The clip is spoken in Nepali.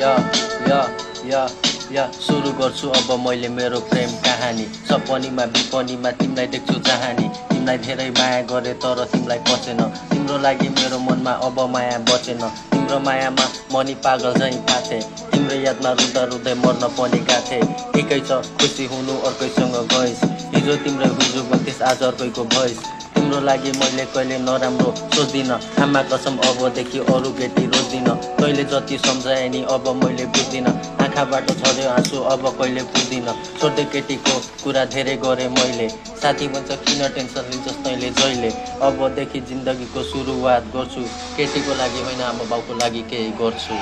या या या या सुरु गर्छु अब मैले मेरो प्रेम कहानी सपनीमा विपनीमा तिमीलाई देख्छु चाहनी तिमीलाई धेरै माया गरे तर तिमीलाई पचेन तिम्रो लागि मेरो मनमा अब माया बचेन तिम्रो मायामा मनी पागल झैँ पाथे तिम्रो यादमा रुँदा रुँदै मर्न पनि गाथे एकै छ खुसी हुनु अर्कैसँग गइस हिजो तिम्रो हुजु बन्थिस आज अर्कैको भइस तिम्रो लागि मैले कहिले नराम्रो सोच्दिन आमा कसम अबदेखि अरू केटी रोज्दिन तैँले जति सम्झाए नि अब मैले बुझ्दिन आँखाबाट झर्यो आँसु अब कहिले पुग्दिन छोड्दै केटीको कुरा धेरै गरेँ मैले साथी भन्छ किन टेन्सन लिन्छस् तैँले जहिले अबदेखि जिन्दगीको सुरुवात गर्छु केटीको लागि होइन आमा बाउको लागि केही गर्छु